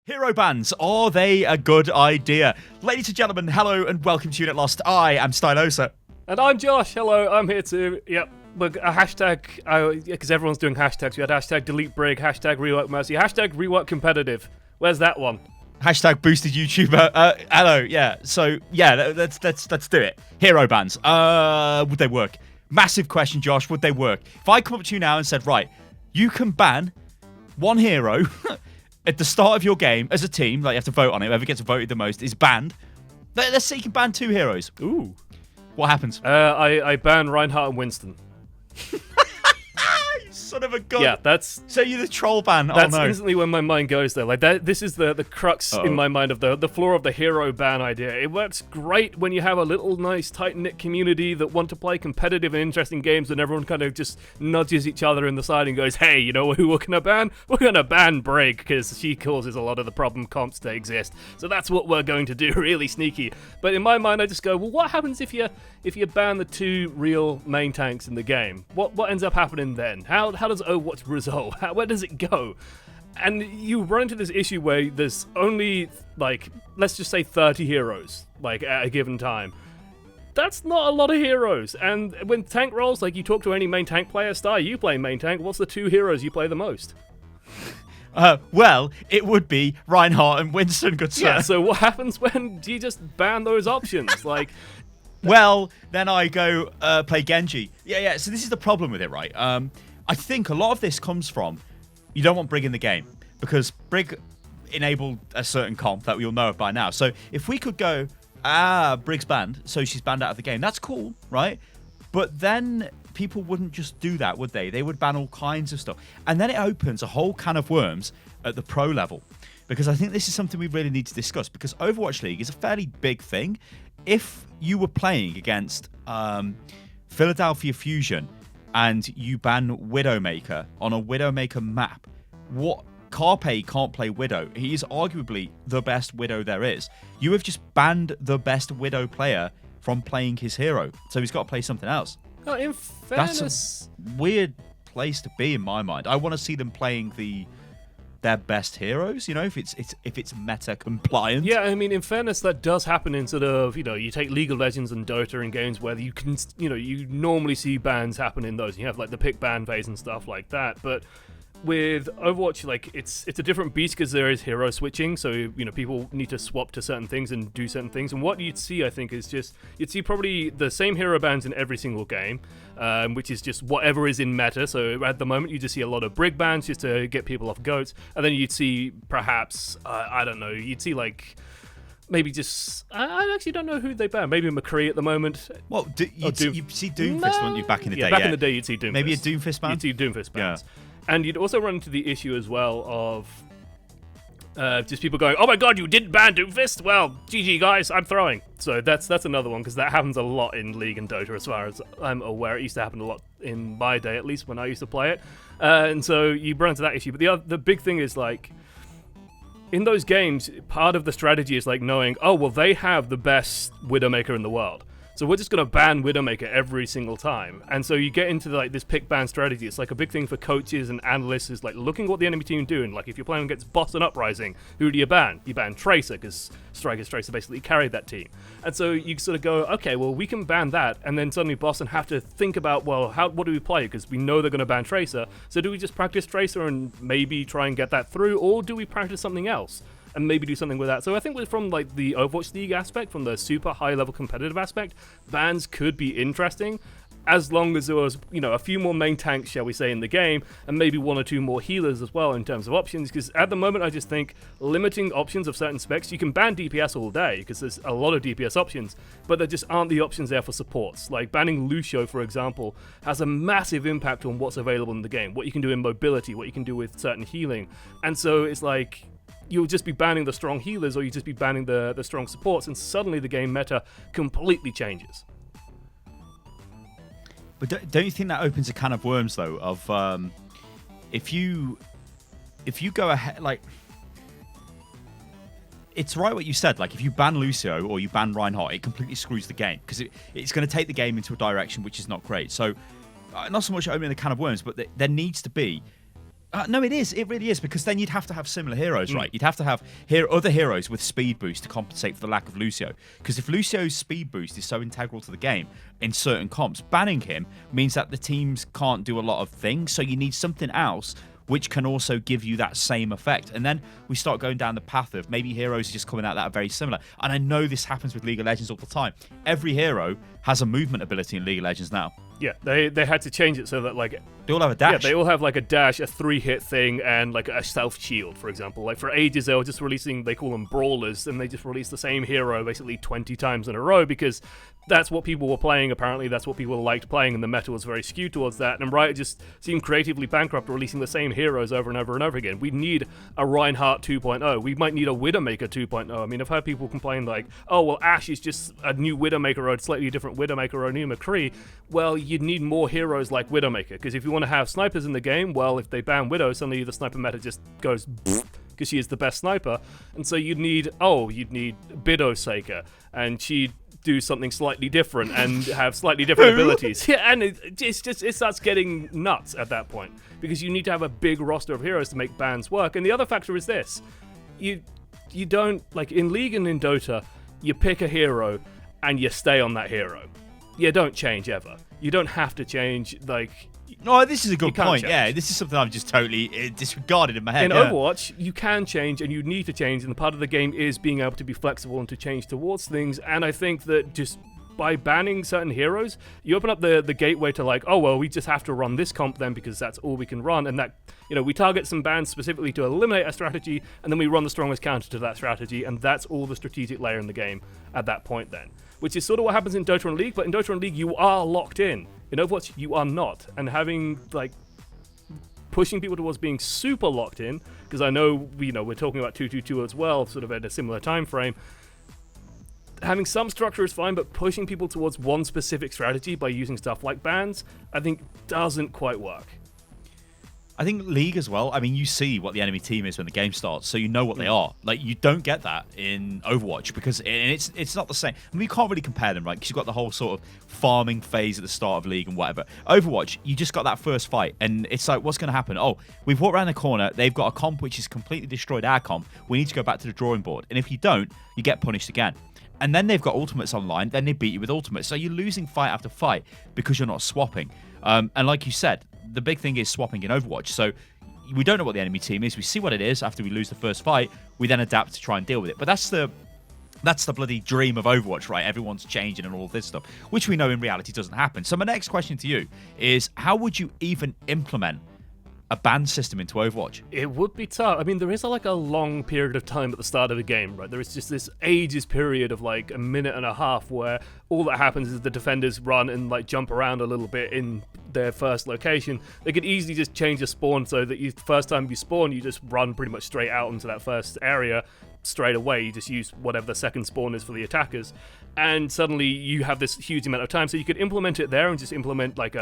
Hero bans, are they a good idea? Ladies and gentlemen, hello and welcome to Unit Lost. I am Stylosa. And I'm Josh, hello, I'm here too. Yep, look, a hashtag, because everyone's doing hashtags. We had hashtag delete brig, hashtag rework mercy, hashtag rework competitive. Where's that one? Hashtag boosted YouTuber. Hello, yeah. So, yeah, let's do it. Hero bans. Would they work? Massive question, Josh. Would they work? If I come up to you now and said, right, you can ban one hero at the start of your game as a team, like you have to vote on it, whoever gets voted the most is banned. Let's say you can ban two heroes. Ooh. What happens? I ban Reinhardt and Winston. You son of a gun. Yeah, that's... So you're the troll ban. That's oh, no. instantly when my mind goes there. Like, this is the crux in my mind of the floor of the hero ban idea. It works great when you have a little nice tight-knit community that want to play competitive and interesting games, and everyone kind of just nudges each other in the side and goes, hey, you know who we're going to ban? We're going to ban Brig, because she causes a lot of the problem comps to exist. So that's what we're going to do, really sneaky. But in my mind, I just go, well, what happens if you ban the two real main tanks in the game? What ends up happening then? How does Overwatch resolve? Where does it go? And you run into this issue where there's only, like, let's just say 30 heroes, like, at a given time. That's not a lot of heroes. And when tank rolls, like, you talk to any main tank player, Star, you play main tank, what's the two heroes you play the most? Well, it would be Reinhardt and Winston, good sir. Yeah, so what happens when you just ban those options? Like... Well, then I go play Genji. Yeah, so this is the problem with it, right? I think a lot of this comes from you don't want Brig in the game because Brig enabled a certain comp that we'll know of by now. So if we could go, Brig's banned, so she's banned out of the game, that's cool, right? But then people wouldn't just do that, would they? They would ban all kinds of stuff. And then it opens a whole can of worms at the pro level. Because I think this is something we really need to discuss because Overwatch League is a fairly big thing. If you were playing against Philadelphia Fusion and you ban Widowmaker on a Widowmaker map, what Carpe can't play Widow. He is arguably the best Widow there is. You have just banned the best Widow player from playing his hero. So he's got to play something else. Oh, in fairness... That's a weird place to be in my mind. I want to see them playing their best heroes, you know, if it's meta compliant. Yeah, I mean, in fairness, that does happen in sort of, you know, you take League of Legends and Dota and games where you can, you know, you normally see bans happen in those. You have like the pick ban phase and stuff like that, but with Overwatch, like, it's a different beast because there is hero switching, so, you know, people need to swap to certain things and do certain things, and what you'd see, I think, is just, you'd see probably the same hero bans in every single game, which is just whatever is in meta. So at the moment, you just see a lot of Brig bans just to get people off goats, and then you'd see, perhaps, I don't know, you'd see, like, maybe just... I actually don't know who they ban. Maybe McCree at the moment. Well, you'd see Doomfist, wouldn't you, back in the day? Back in the day, you'd see Doomfist. Maybe a Doomfist ban? You'd see Doomfist bans. Yeah. And you'd also run into the issue as well of just people going, oh my god, you didn't ban Doomfist? Well, GG guys, I'm throwing. So that's another one, because that happens a lot in League and Dota as far as I'm aware. It used to happen a lot in my day, at least when I used to play it. And so you run into that issue. But the big thing is, like, in those games, part of the strategy is like knowing, oh, well, they have the best Widowmaker in the world. So we're just going to ban Widowmaker every single time. And so you get into like this pick ban strategy. It's like a big thing for coaches and analysts is like looking at what the enemy team doing. Like if you're playing against Boston Uprising, who do you ban? You ban Tracer because Tracer basically carried that team. And so you sort of go, okay, well, we can ban that. And then suddenly Boston have to think about, well, what do we play? Because we know they're going to ban Tracer. So do we just practice Tracer and maybe try and get that through? Or do we practice something else and maybe do something with that? So I think from like the Overwatch League aspect, from the super high level competitive aspect, bans could be interesting as long as there was, you know, a few more main tanks, shall we say, in the game, and maybe one or two more healers as well in terms of options, because at the moment I just think limiting options of certain specs, you can ban DPS all day because there's a lot of DPS options, but there just aren't the options there for supports. Like banning Lucio, for example, has a massive impact on what's available in the game, what you can do in mobility, what you can do with certain healing, and so it's like you'll just be banning the strong healers or you just be banning the strong supports, and suddenly the game meta completely changes. But don't you think that opens a can of worms, though, of if you go ahead, like, it's right what you said, like, if you ban Lucio or you ban Reinhardt, it completely screws the game, because it's going to take the game into a direction which is not great. So, not so much opening a can of worms, but there needs to be No, it is. It really is, because then you'd have to have similar heroes, Hmm. right? You'd have to have other heroes with speed boost to compensate for the lack of Lucio. Because if Lucio's speed boost is so integral to the game in certain comps, banning him means that the teams can't do a lot of things. So you need something else which can also give you that same effect. And then we start going down the path of maybe heroes are just coming out that are very similar. And I know this happens with League of Legends all the time. Every hero has a movement ability in League of Legends now. Yeah, they had to change it so that like They all have a dash. yeah, they all have like a dash, a 3-hit thing, and like a self shield, for example. Like for ages they were just releasing, they call them brawlers, and they just released the same hero basically 20 times in a row because that's what people were playing. Apparently, that's what people liked playing, and the meta was very skewed towards that. And Riot just seemed creatively bankrupt, releasing the same heroes over and over and over again. We need a Reinhardt 2.0. We might need a Widowmaker 2.0. I mean, I've heard people complain like, "Oh, well, Ashe is just a new Widowmaker or a slightly different Widowmaker or a new McCree." Well, you'd need more heroes like Widowmaker, because if you want to have snipers in the game, well, if they ban Widow, suddenly the sniper meta just goes because she is the best sniper. And so you'd need Bidowsaker, and she'd do something slightly different and have slightly different abilities. Yeah, and it starts getting nuts at that point, because you need to have a big roster of heroes to make bans work. And the other factor is this: you don't, like in League and in Dota, you pick a hero and you stay on that hero. You don't change ever. You don't have to change, like... No, this is a good can't point. change. Yeah, this is something I've just totally disregarded in my head. In yeah. Overwatch, you can change and you need to change, and the part of the game is being able to be flexible and to change towards things. And I think that just by banning certain heroes, you open up the gateway to like, oh, well, we just have to run this comp then because that's all we can run. And that, we target some bans specifically to eliminate a strategy, and then we run the strongest counter to that strategy, and that's all the strategic layer in the game at that point then. Which is sort of what happens in Dota and League, but in Dota and League, you are locked in. In Overwatch, you are not. And having, like, pushing people towards being super locked in, because I know, we're talking about 222 as well, sort of at a similar time frame. Having some structure is fine, but pushing people towards one specific strategy by using stuff like bans, I think doesn't quite work. I think League as well. I mean, you see what the enemy team is when the game starts, so you know what they are. Like, you don't get that in Overwatch, because it's not the same. I mean, you can't really compare them, right? Because you've got the whole sort of farming phase at the start of League and whatever. Overwatch, you just got that first fight, and it's like, what's going to happen? Oh, we've walked around the corner. They've got a comp which has completely destroyed our comp. We need to go back to the drawing board. And if you don't, you get punished again. And then they've got ultimates online. Then they beat you with ultimates. So you're losing fight after fight because you're not swapping. And like you said, the big thing is swapping in Overwatch. So we don't know what the enemy team is. We see what it is after we lose the first fight. We then adapt to try and deal with it. But that's the bloody dream of Overwatch, right? Everyone's changing and all this stuff, which we know in reality doesn't happen. So my next question to you is, how would you even implement a ban system into Overwatch? It would be tough. I mean, there is a long period of time at the start of the game, right? There is just this ages period of like a minute and a half where all that happens is the defenders run and like jump around a little bit in their first location. They could easily just change the spawn so that first time you spawn, you just run pretty much straight out into that first area straight away. You just use whatever the second spawn is for the attackers, and suddenly you have this huge amount of time. So you could implement it there and just implement like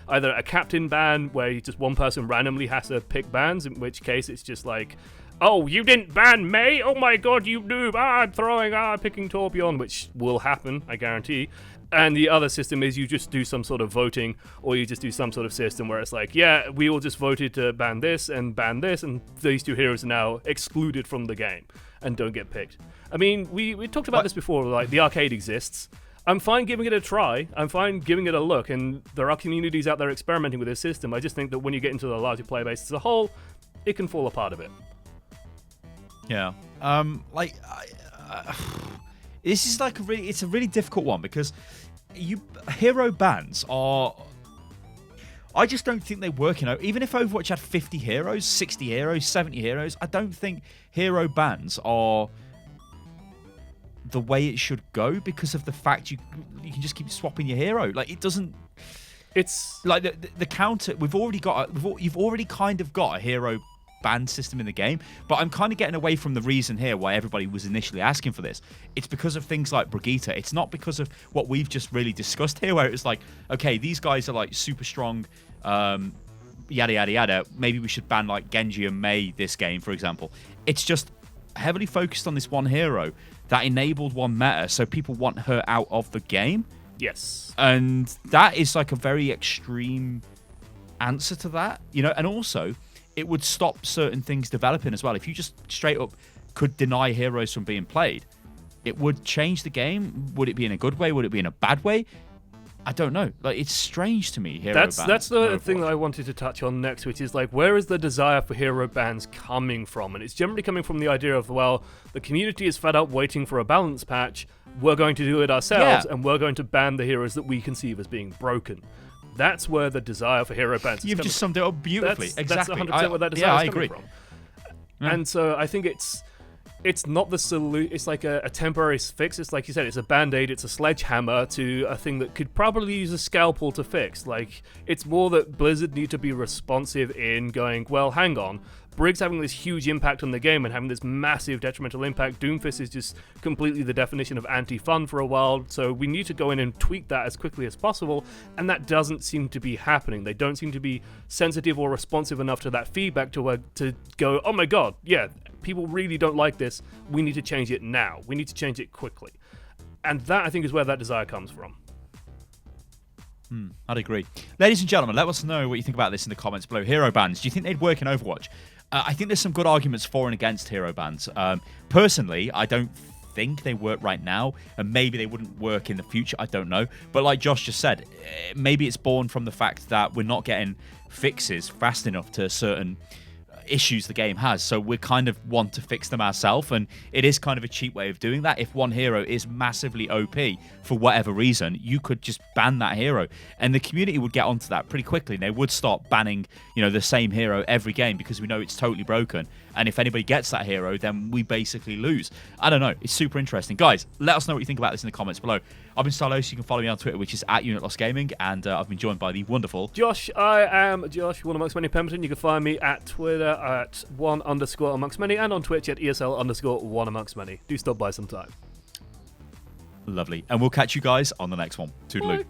either a captain ban where just one person randomly has to pick bans, in which case it's just like, oh, you didn't ban Mei? Oh my god, you noob! I'm throwing, picking Torbjorn, which will happen, I guarantee. And the other system is you just do some sort of voting, or you just do some sort of system where it's like, yeah, we all just voted to ban this, and these two heroes are now excluded from the game and don't get picked. I mean, we talked about this before, like the arcade exists. I'm fine giving it a try. I'm fine giving it a look, and there are communities out there experimenting with this system. I just think that when you get into the larger player base as a whole, it can fall apart a bit. Yeah. This is like it's a really difficult one, because hero bans are, I just don't think they work. Even if Overwatch had 50 heroes, 60 heroes, 70 heroes, I don't think hero bans are the way it should go, because of the fact you can just keep swapping your hero. Like, it doesn't. It's like the counter. You've already kind of got a hero ban system in the game, but I'm kind of getting away from the reason here why everybody was initially asking for this. It's because of things like Brigitte. It's not because of what we've just really discussed here, where it was like, okay, these guys are like super strong, yada yada yada. Maybe we should ban like Genji and Mei this game, for example. It's just heavily focused on this one hero that enabled one meta, so people want her out of the game. Yes. And that is like a very extreme answer to that, and also, it would stop certain things developing as well. If you just straight up could deny heroes from being played, it would change the game. Would it be in a good way? Would it be in a bad way? I don't know. Like, it's strange to me. That's the thing that I wanted to touch on next, which is like, where is the desire for hero bans coming from? And it's generally coming from the idea of, well, the community is fed up waiting for a balance patch. We're going to do it ourselves, and we're going to ban the heroes that we conceive as being broken. That's where the desire for hero bans is You've just summed it up beautifully. Exactly. That's 100% where that desire is coming from. Yeah. And so I think it's not the solution. It's like a temporary fix. It's like you said, it's a band-aid, it's a sledgehammer to a thing that could probably use a scalpel to fix. Like, it's more that Blizzard need to be responsive in going, well, hang on, Brig's having this huge impact on the game and having this massive detrimental impact. Doomfist is just completely the definition of anti-fun for a while, so we need to go in and tweak that as quickly as possible, and that doesn't seem to be happening. They don't seem to be sensitive or responsive enough to that feedback to go, oh my god, yeah, people really don't like this, we need to change it now. We need to change it quickly. And that, I think, is where that desire comes from. I'd agree. Ladies and gentlemen, let us know what you think about this in the comments below. Hero bans, do you think they'd work in Overwatch? I think there's some good arguments for and against hero bans. Personally, I don't think they work right now, and maybe they wouldn't work in the future. I don't know. But like Josh just said, maybe it's born from the fact that we're not getting fixes fast enough to certain issues the game has, so we kind of want to fix them ourselves, and it is kind of a cheap way of doing that. If one hero is massively OP for whatever reason, you could just ban that hero, and the community would get onto that pretty quickly, and they would start banning, the same hero every game, because we know it's totally broken, and if anybody gets that hero, then we basically lose. I don't know, it's super interesting. Guys, let us know what you think about this in the comments below. I've been Stylosa. You can follow me on Twitter, which is @UnitLostGaming, and I've been joined by the wonderful Josh. I am Josh, one amongst many Pemberton. You can find me at Twitter at @1_amongst_many, and on Twitch at ESL_1amongst many. Do stop by sometime. Lovely. And we'll catch you guys on the next one. Toodaloo. Bye.